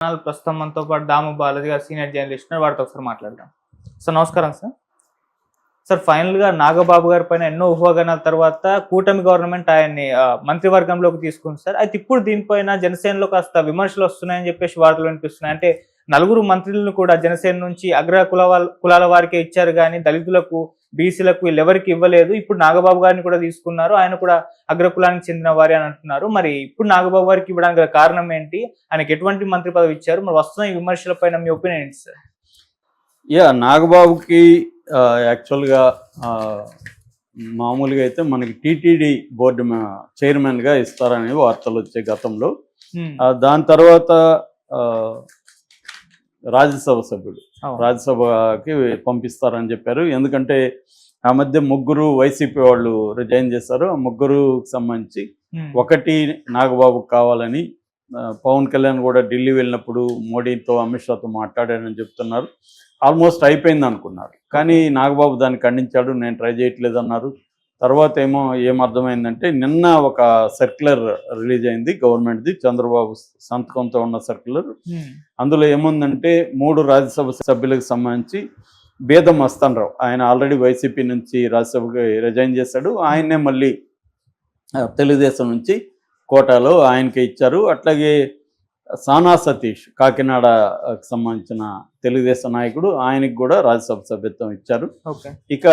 ప్రస్తుతం మనతో పాటు దాము బాలాజీ గారు సీనియర్ జర్నలిస్ట్ వారితో ఒకసారి మాట్లాడదాం. సార్ నమస్కారం సార్. సార్ ఫైనల్గా నాగబాబు గారి పైన ఎన్నో ఊహాగానాల తర్వాత కూటమి గవర్నమెంట్ ఆయన్ని మంత్రివర్గంలోకి తీసుకుంది సార్. అయితే ఇప్పుడు దీనిపైన జనసేనలో కాస్త విమర్శలు వస్తున్నాయని చెప్పేసి వార్తలు వినిపిస్తున్నాయి. అంటే నలుగురు మంత్రులను కూడా జనసేన నుంచి అగ్ర కులాల వారికే ఇచ్చారు కానీ దళితులకు, బీసీలకు వీళ్ళెవరికి ఇవ్వలేదు. ఇప్పుడు నాగబాబు గారిని కూడా తీసుకున్నారు, ఆయన కూడా అగ్రకులానికి చెందిన వారి అని అంటున్నారు. మరి ఇప్పుడు నాగబాబు గారికి ఇవ్వడానికి కారణం ఏంటి? ఆయనకి ఎటువంటి మంత్రి పదవి ఇచ్చారు? మరి వస్తున్న ఈ విమర్శల పైన మీ ఒపీనియన్ ఏంటి సార్? నాగబాబుకి యాక్చువల్గా మామూలుగా అయితే మనకి టీటీడీ బోర్డు చైర్మన్గా ఇస్తారనే వార్తలు వచ్చాయి గతంలో. దాని తర్వాత రాజ్యసభ సభ్యుడు, రాజ్యసభకి పంపిస్తారని చెప్పారు. ఎందుకంటే ఆ మధ్య ముగ్గురు వైసీపీ వాళ్ళు రిజైన్ చేశారు. ఆ ముగ్గురుకి సంబంధించి ఒకటి నాగబాబుకి కావాలని పవన్ కళ్యాణ్ కూడా ఢిల్లీ వెళ్ళినప్పుడు మోడీతో, అమిత్ షాతో మాట్లాడారని చెప్తున్నారు. ఆల్మోస్ట్ అయిపోయింది అనుకున్నారు, కానీ నాగబాబు దాన్ని ఖండించాడు. నేను ట్రై చేయట్లేదు అన్నారు. తర్వాత ఏమర్థమైందంటే నిన్న ఒక సర్క్యులర్ రిలీజ్ అయింది గవర్నమెంట్ది, చంద్రబాబు సంతకంతో ఉన్న సర్క్యులర్. అందులో ఏముందంటే 3 రాజ్యసభ సభ్యులకు సంబంధించి బేదం మస్తానరావు, ఆయన ఆల్రెడీ వైసీపీ నుంచి రాజ్యసభకి రిజైన్ చేశాడు. ఆయన్నే మళ్ళీ తెలుగుదేశం నుంచి కోటాలో ఆయనకే ఇచ్చారు. అట్లాగే సానా సతీష్, కాకినాడకు సంబంధించిన తెలుగుదేశం నాయకుడు, ఆయనకి కూడా రాజ్యసభ సభ్యత్వం ఇచ్చారు. ఇక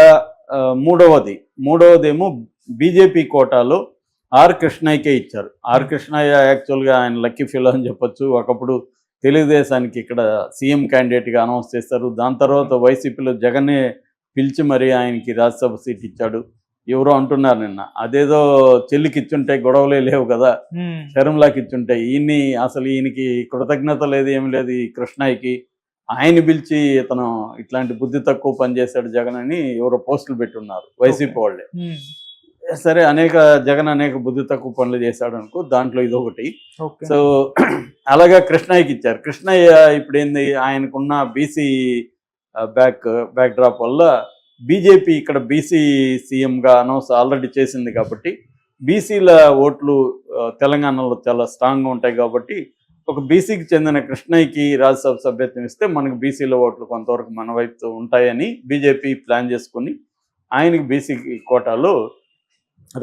మూడవదేమో బీజేపీ కోటాలో ఆర్ కృష్ణయ్యకే ఇచ్చారు. ఆర్ కృష్ణయ్య యాక్చువల్గా ఆయన లక్కీ ఫెలో అని చెప్పొచ్చు. ఒకప్పుడు తెలుగుదేశానికి ఇక్కడ సీఎం క్యాండిడేట్గా అనౌన్స్ చేశారు. దాని తర్వాత వైసీపీలో జగన్నే పిలిచి మరీ ఆయనకి రాజ్యసభ సీట్ ఇచ్చాడు. ఎవరో అంటున్నారు నిన్న, అదేదో చెల్లికి ఇచ్చుంటే గొడవలే లేవు కదా, శరంలాకి ఇచ్చుంటే. ఈయనకి కృతజ్ఞత లేదు, ఏమి లేదు ఈ కృష్ణయ్యకి. ఆయన పిలిచి ఇతను ఇట్లాంటి బుద్ధి తక్కువ పనిచేశాడు జగన్ అని ఎవరో పోస్టులు పెట్టున్నారు వైసీపీ వాళ్ళే. సరే, జగన్ అనేక బుద్ధి తక్కువ పనులు చేశాడు అనుకో, దాంట్లో ఇదొకటి. సో అలాగా కృష్ణయ్యకి ఇచ్చారు. కృష్ణయ్య ఇప్పుడు ఏంది, ఆయనకున్న బీసీ బ్యాక్ డ్రాప్ వల్ల బీజేపీ ఇక్కడ బీసీ సీఎంగా అనౌన్స్ ఆల్రెడీ చేసింది కాబట్టి బీసీల ఓట్లు తెలంగాణలో చాలా స్ట్రాంగ్గా ఉంటాయి. కాబట్టి ఒక బీసీకి చెందిన కృష్ణయ్యకి రాజ్యసభ సభ్యత్వం ఇస్తే మనకు బీసీల ఓట్లు కొంతవరకు మన వైపు ఉంటాయని బీజేపీ ప్లాన్ చేసుకుని ఆయనకి బీసీ కోటాలో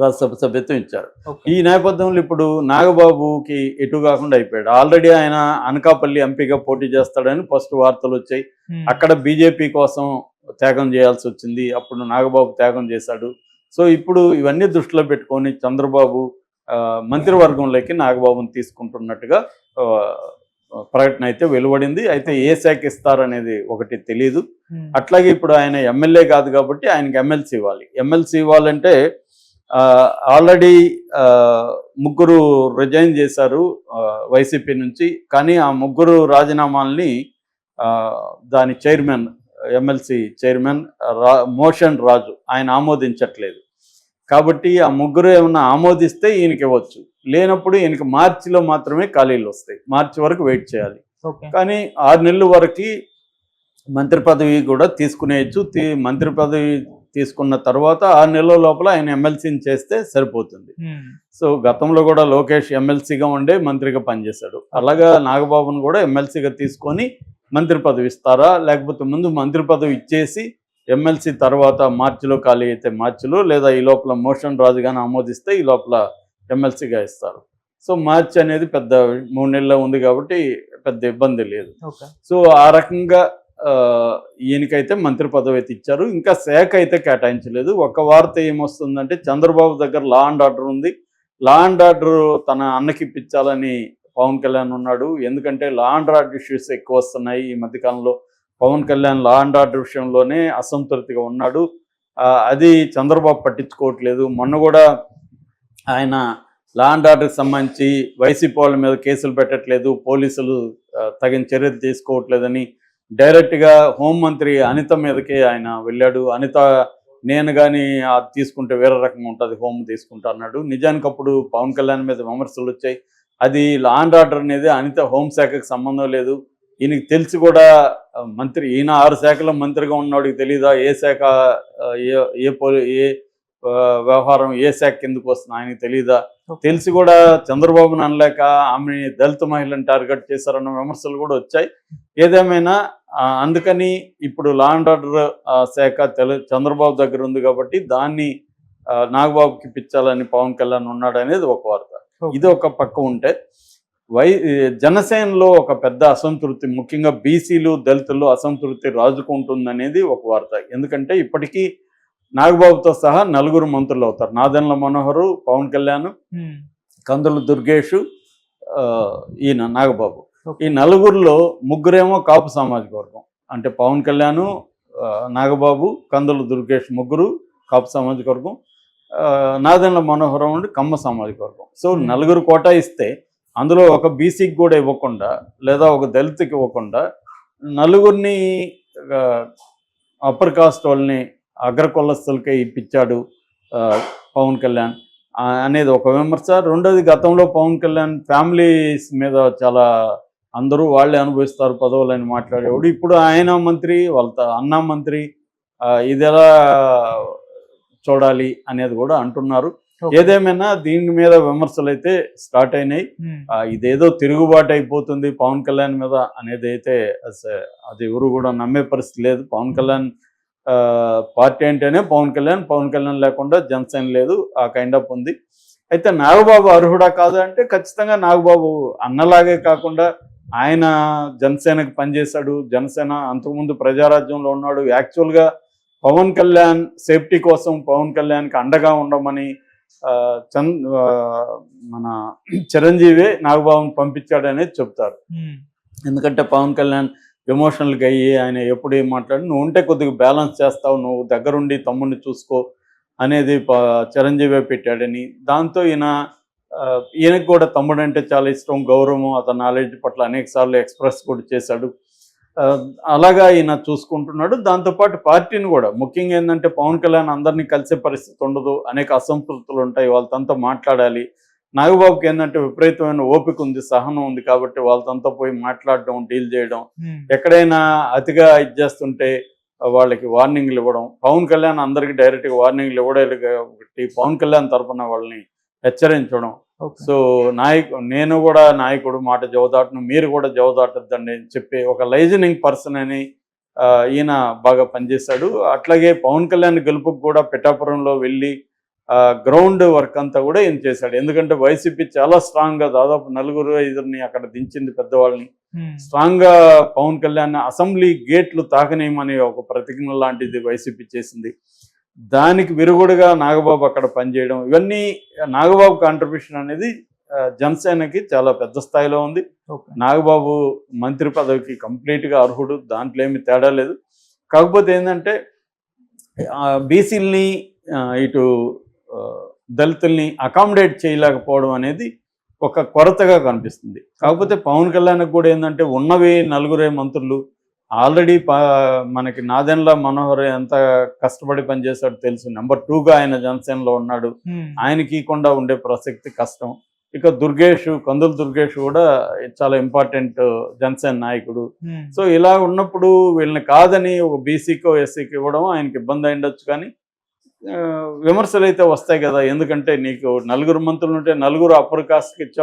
రాజ్యసభ సభ్యత్వం ఇచ్చారు. ఈ నేపథ్యంలో ఇప్పుడు నాగబాబుకి ఎటు కాకుండా అయిపోయాడు. ఆల్రెడీ ఆయన అనకాపల్లి ఎంపీగా పోటీ చేస్తాడని ఫస్ట్ వార్తలు వచ్చాయి. అక్కడ బీజేపీ కోసం త్యాగం చేయాల్సి వచ్చింది. అప్పుడు నాగబాబు త్యాగం చేశాడు. సో ఇప్పుడు ఇవన్నీ దృష్టిలో పెట్టుకొని చంద్రబాబు మంత్రివర్గంలోకి నాగబాబుని తీసుకుంటున్నట్టుగా ప్రకటన అయితే వెలువడింది. అయితే ఏ శాఖ ఇస్తారనేది ఒకటి తెలియదు. అట్లాగే ఇప్పుడు ఆయన ఎమ్మెల్యే కాదు కాబట్టి ఆయనకి ఎమ్మెల్సీ ఇవ్వాలి. ఎమ్మెల్సీ ఇవ్వాలంటే ఆల్రెడీ ముగ్గురు రిజైన్ చేశారు వైసీపీ నుంచి. కానీ ఆ ముగ్గురు రాజీనామాల్ని దాని చైర్మన్, ఎమ్మెల్సీ చైర్మన్ మోషన్ రాజు ఆయన ఆమోదించట్లేదు. కాబట్టి ఆ ముగ్గురు ఏమన్నా ఆమోదిస్తే ఈయనకి ఇవ్వచ్చు, లేనప్పుడు ఈయనకి మార్చిలో మాత్రమే ఖాళీలు వస్తాయి. మార్చి వరకు వెయిట్ చేయాలి. కానీ 6 నెలల వరకు మంత్రి పదవి కూడా తీసుకునేయచ్చు. మంత్రి పదవి తీసుకున్న తర్వాత 6 నెలల లోపల ఆయన ఎమ్మెల్సీని చేస్తే సరిపోతుంది. సో గతంలో కూడా లోకేష్ ఎమ్మెల్సీగా ఉండే మంత్రిగా పనిచేశాడు. అలాగా నాగబాబును కూడా ఎమ్మెల్సీగా తీసుకొని మంత్రి పదవి ఇస్తారా, లేకపోతే ముందు మంత్రి పదవి ఇచ్చేసి ఎమ్మెల్సీ తర్వాత మార్చిలో ఖాళీ అయితే మార్చిలో, లేదా ఈ లోపల మోషన్ రాజు కానీ ఆమోదిస్తే ఈ లోపల ఎమ్మెల్సీగా ఇస్తారు. సో మార్చి అనేది పెద్ద 3 నెలల్లో ఉంది కాబట్టి పెద్ద ఇబ్బంది లేదు. సో ఆ రకంగా ఈయనకైతే మంత్రి పదవి అయితే ఇచ్చారు. ఇంకా శాఖ అయితే కేటాయించలేదు. ఒక వార్త ఏమొస్తుందంటే చంద్రబాబు దగ్గర లా అండ్ ఆర్డర్ ఉంది. లా అండ్ ఆర్డర్ తన అన్నకి ఇప్పించాలని పవన్ కళ్యాణ్ ఉన్నాడు. ఎందుకంటే లా అండ్ ఆర్డర్ ఇష్యూస్ ఎక్కువ వస్తున్నాయి ఈ మధ్యకాలంలో. Pawan Kalyan law and order విషయంలోనే అసంతృప్తిగా ఉన్నాడు. అది చంద్రబాబు పట్టించుకోవట్లేదు. మొన్న కూడా ఆయన లా అండ్ ఆర్డర్కి సంబంధించి వైసీపీ వాళ్ళ మీద కేసులు పెట్టట్లేదు, పోలీసులు తగిన చర్యలు తీసుకోవట్లేదని డైరెక్ట్గా హోంమంత్రి అనిత మీదకే ఆయన వెళ్ళాడు. అనిత నేను కానీ అది తీసుకుంటే వేరే రకంగా ఉంటుంది, హోమ్ తీసుకుంటా అన్నాడు. నిజానికి అప్పుడు పవన్ కళ్యాణ్ మీద విమర్శలు వచ్చాయి. అది లా అండ్ ఆర్డర్ అనేది అనిత హోంశాఖకు సంబంధం లేదు. ఈయనకి తెలిసి కూడా ఈయన 6 శాఖల మంత్రిగా ఉన్నవాడికి తెలీదా ఏ శాఖ ఏ వ్యవహారం ఏ శాఖ కిందకు వస్తుంది ఆయనకి తెలీదా? తెలిసి కూడా చంద్రబాబును అనలేక ఆమె దళిత మహిళను టార్గెట్ చేశారన్న విమర్శలు కూడా వచ్చాయి. ఏదేమైనా అందుకని ఇప్పుడు లా అండ్ ఆర్డర్ శాఖ చంద్రబాబు దగ్గర ఉంది కాబట్టి దాన్ని నాగబాబుకి ఇప్పించాలని పవన్ కళ్యాణ్ ఉన్నాడు అనేది ఒక వార్త. ఇది ఒక పక్క ఉంటే జనసేనలో ఒక పెద్ద అసంతృప్తి, ముఖ్యంగా బీసీలు దళితుల్లో అసంతృప్తి రాజుకుంటుందనేది ఒక వార్త. ఎందుకంటే ఇప్పటికీ నాగబాబుతో సహా 4 మంత్రులు అవుతారు. నాదెండ్ల మనోహరు, పవన్ కళ్యాణ్, కందుల దుర్గేష్, ఈయన నాగబాబు. ఈ 4లో 3 కాపు సామాజిక వర్గం. అంటే పవన్ కళ్యాణ్, నాగబాబు, కందుల దుర్గేష్ 3 కాపు సామాజిక వర్గం, నాదెండ్ల మనోహరం ఉండి కమ్మ సామాజిక వర్గం. సో 4 కోటా ఇస్తే అందులో ఒక బీసీకి కూడా ఇవ్వకుండా లేదా ఒక దళితుకి ఇవ్వకుండా 4ని అప్పర్ కాస్ట్ వాళ్ళని అగ్రకులస్తులకే ఇప్పించాడు పవన్ కళ్యాణ్ అనేది ఒక విమర్శ. రెండోది, గతంలో పవన్ కళ్యాణ్ ఫ్యామిలీస్ మీద చాలా అందరూ వాళ్ళే అనుభవిస్తారు పదవులని మాట్లాడేవాడు. ఇప్పుడు ఆయన మంత్రి, వాళ్ళ అన్న మంత్రి, ఇది ఎలా చూడాలి అనేది కూడా అంటున్నారు. ఏదేమైనా దీని మీద విమర్శలు అయితే స్టార్ట్ అయినాయి. ఇదేదో తిరుగుబాటు అయిపోతుంది పవన్ కళ్యాణ్ మీద అనేది అయితే అది ఎవరు కూడా నమ్మే పరిస్థితి లేదు. పవన్ కళ్యాణ్ పార్టీ అంటేనే పవన్ కళ్యాణ్ లేకుండా జనసేన లేదు, ఆ కైండ్ ఆఫ్ ఉంది. అయితే నాగబాబు అర్హుడా కాదు అంటే ఖచ్చితంగా నాగబాబు అన్నలాగే కాకుండా ఆయన జనసేనకి పనిచేశాడు. జనసేన అంతకుముందు ప్రజారాజ్యంలో ఉన్నాడు. యాక్చువల్గా పవన్ కళ్యాణ్ సేఫ్టీ కోసం పవన్ కళ్యాణ్కి అండగా ఉండమని మన చిరంజీవి నాగబాబుని పంపించాడనేది చెప్తారు. ఎందుకంటే పవన్ కళ్యాణ్ ఎమోషనల్గా అయ్యి ఆయన ఎప్పుడు ఏం మాట్లాడి, నువ్వు ఉంటే కొద్దిగా బ్యాలెన్స్ చేస్తావు, నువ్వు దగ్గరుండి తమ్ముడిని చూసుకో అనేది చిరంజీవి పెట్టాడని. దాంతో ఈయనకు కూడా తమ్ముడు అంటే చాలా ఇష్టం, గౌరవం, అతని నాలెడ్జ్ పట్ల అనేక సార్లు ఎక్స్ప్రెస్ కూడా చేశాడు. అలాగా ఈయన చూసుకుంటున్నాడు. దాంతోపాటు పార్టీని కూడా, ముఖ్యంగా ఏంటంటే పవన్ కళ్యాణ్ అందరినీ కలిసే పరిస్థితి ఉండదు, అనేక అసంతృప్తులు ఉంటాయి, వాళ్ళతో మాట్లాడాలి. నాగబాబుకి ఏంటంటే విపరీతమైన ఓపిక ఉంది, సహనం ఉంది కాబట్టి వాళ్ళతో పోయి మాట్లాడడం, డీల్ చేయడం, ఎక్కడైనా అతిగా ఇచ్చేస్తుంటే వాళ్ళకి వార్నింగ్లు ఇవ్వడం. పవన్ కళ్యాణ్ అందరికీ డైరెక్ట్గా వార్నింగ్లు ఇవ్వలేదు కాబట్టి పవన్ కళ్యాణ్ తరఫున వాళ్ళని హెచ్చరించడం. సో నేను కూడా నాయకుడు మాట జవదాటను, మీరు కూడా జవదాటద్దండి అని చెప్పి ఒక లైజనింగ్ పర్సన్ అని ఈయన బాగా పనిచేశాడు. అట్లాగే పవన్ కళ్యాణ్ గెలుపుకు కూడా పిఠాపురంలో వెళ్ళి గ్రౌండ్ వర్క్ అంతా కూడా ఈయన చేశాడు. ఎందుకంటే వైసీపీ చాలా స్ట్రాంగ్గా దాదాపు 4-5 అక్కడ దించింది పెద్దవాళ్ళని. స్ట్రాంగ్గా పవన్ కళ్యాణ్ అసెంబ్లీ గేట్లు తాకనేయమని ఒక ప్రతిజ్ఞ లాంటిది వైసీపీ చేసింది. దానికి విరుగుడుగా నాగబాబు అక్కడ పనిచేయడం, ఇవన్నీ నాగబాబు కాంట్రిబ్యూషన్ అనేది జనసేనకి చాలా పెద్ద స్థాయిలో ఉంది. నాగబాబు మంత్రి పదవికి కంప్లీట్గా అర్హుడు, దాంట్లో ఏమి తేడా లేదు. కాకపోతే ఏంటంటే బీసీలని ఇటు దళితుల్ని అకామిడేట్ చేయలేకపోవడం అనేది ఒక కొరతగా కనిపిస్తుంది. కాకపోతే పవన్ కళ్యాణ్కి కూడా ఏంటంటే ఉన్నవి 4 మంత్రులు ఆల్రెడీ మనకి నాదెండ్ల మనోహర్ ఎంత కష్టపడి పనిచేశాడు తెలుసు. నెంబర్ 2గా ఆయన జనసేనలో ఉన్నాడు, ఆయనకి ఇవ్వకుండా ఉండే ప్రసక్తి కష్టం. ఇక కందుల దుర్గేష్ కూడా చాలా ఇంపార్టెంట్ జనసేన నాయకుడు. సో ఇలా ఉన్నప్పుడు వీళ్ళని కాదని ఒక బీసీకో ఎస్సీకి ఇవ్వడం ఆయనకి ఇబ్బంది అయిండొచ్చు. కానీ విమర్శలు అయితే వస్తాయి కదా, ఎందుకంటే నీకు 4 మంత్రులు ఉంటే 4 అప్పర్ కాస్ట్కి ఇచ్చావు.